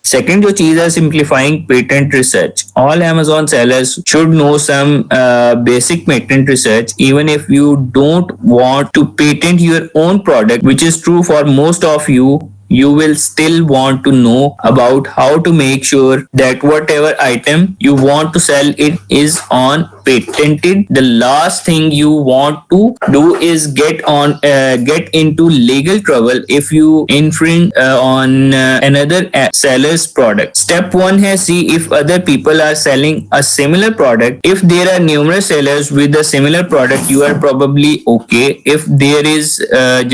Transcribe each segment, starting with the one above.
Second जो चीज है, simplifying patent research. All Amazon sellers should know some basic patent research even if you don't want to patent your own product, which is true for most of you. You will still want to know about how to make sure that whatever item you want to sell it is on patented. The last thing you want to do is get into legal trouble if you infringe on another seller's product. Step 1 है, see if other people are selling a similar product. If there are numerous sellers with a similar product, you are probably okay. If there is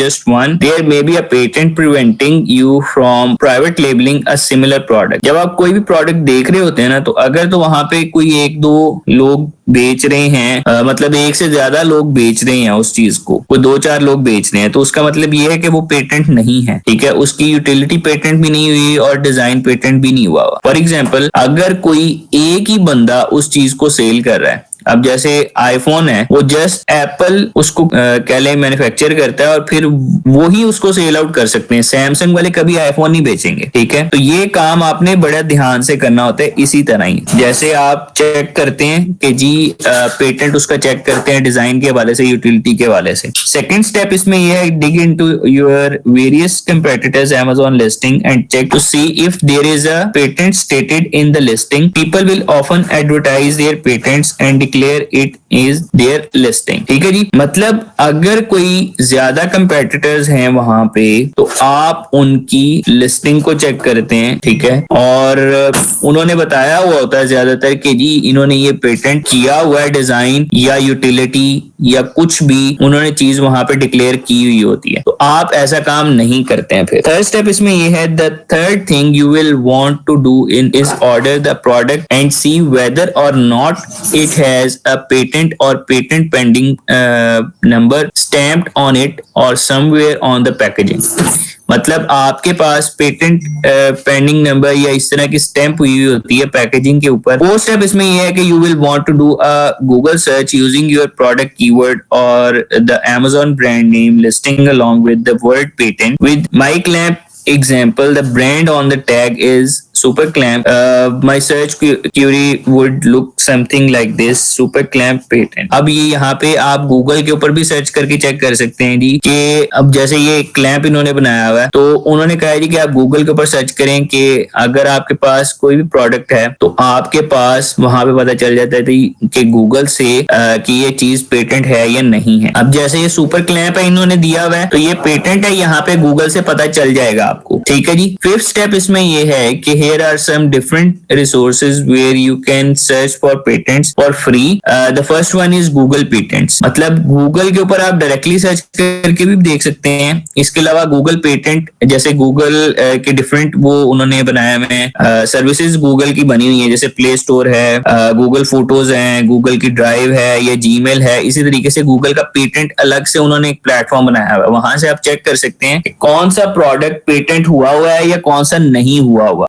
just one, there may be a patent preventing you from private labeling a similar product. जब आप कोई भी product देख रहे होते हैं ना, तो अगर तो वहां पे कोई एक दो लोग बेच रहे हैं, मतलब एक से ज्यादा लोग बेच रहे हैं उस चीज को, कोई 2-4 लोग बेच रहे हैं, तो उसका मतलब ये है कि वो पेटेंट नहीं है. ठीक है, उसकी यूटिलिटी पेटेंट भी नहीं हुई और डिजाइन पेटेंट भी नहीं हुआ. फॉर एग्जाम्पल, अगर कोई एक ही बंदा उस चीज को सेल कर रहा है, अब जैसे आईफोन है, वो जस्ट एप्पल उसको कह ले मैन्युफैक्चर करता है और फिर वो ही उसको सेल आउट कर सकते हैं. सैमसंग वाले कभी आईफोन नहीं बेचेंगे. ठीक है, तो ये काम आपने बड़ा ध्यान से करना होता है. इसी तरह ही जैसे आप चेक करते हैं कि जी पेटेंट उसका चेक करते हैं डिजाइन के हवाले से, यूटिलिटी के हवाले से. सेकेंड स्टेप इसमें यह है, dig into your various competitors Amazon listing and check to see if there is a patent stated in the listing. People will often advertise their patents and declare it is their listing. ठीक है जी, मतलब अगर कोई ज्यादा competitors हैं वहां पे, तो आप उनकी लिस्टिंग को चेक करते हैं. ठीक है, और उन्होंने बताया हुआ होता है ज्यादातर कि जी इन्होंने ये पेटेंट किया हुआ है, डिजाइन या यूटिलिटी या कुछ भी उन्होंने चीज वहां पे डिक्लेयर की हुई होती है. तो आप ऐसा काम नहीं करते हैं. फिर थर्ड स्टेप इसमें ये है, the third thing you will want to do in is order the product and see whether or not it has a patent or patent pending number stamped on it or somewhere on the packaging. मतलब आपके पास patent pending number या इस तरह की stamp हुई होती है packaging के ऊपर. वो स्टेप इसमें ये है कि you will want to do a Google search using your product keyword और the Amazon brand name listing along with the word patent. With my clamp example, the brand on the tag is Super Clamp. My search query would look something like this, Super Clamp patent. अब ये यहाँ पे आप Google के ऊपर भी search करके check कर सकते हैं जी कि अब जैसे ये क्लैंप इन्होंने बनाया हुआ है, तो उन्होंने कहा जी कि आप गूगल के ऊपर सर्च करें कि अगर आपके पास कोई भी प्रोडक्ट है तो आपके पास वहां पे पता चल जाता है कि गूगल से कि ये चीज पेटेंट है या नहीं है. अब जैसे ये सुपर क्लैंप है इन्होंने दिया हुआ है, तो ये पेटेंट है, यहाँ पे गूगल से पता चल जाएगा आपको. ठीक है जी. फिफ्थ स्टेप इसमें ये है कि here are some different resources where you can search for patents for free. The first one is Google Patents. मतलब गूगल के ऊपर आप डायरेक्टली सर्च करके भी देख सकते हैं. इसके अलावा गूगल पेटेंट, जैसे गूगल के डिफरेंट वो उन्होंने बनाया हुए सर्विसेज गूगल की बनी हुई है, जैसे प्ले स्टोर है, गूगल फोटोज है, गूगल की ड्राइव है या जीमेल है. इसी तरीके से गूगल का पेटेंट अलग से उन्होंने एक प्लेटफॉर्म बनाया हुआ है, वहां से आप चेक कर सकते हैं कि कौन सा प्रोडक्ट पेटेंट हुआ है या कौन सा नहीं हुआ.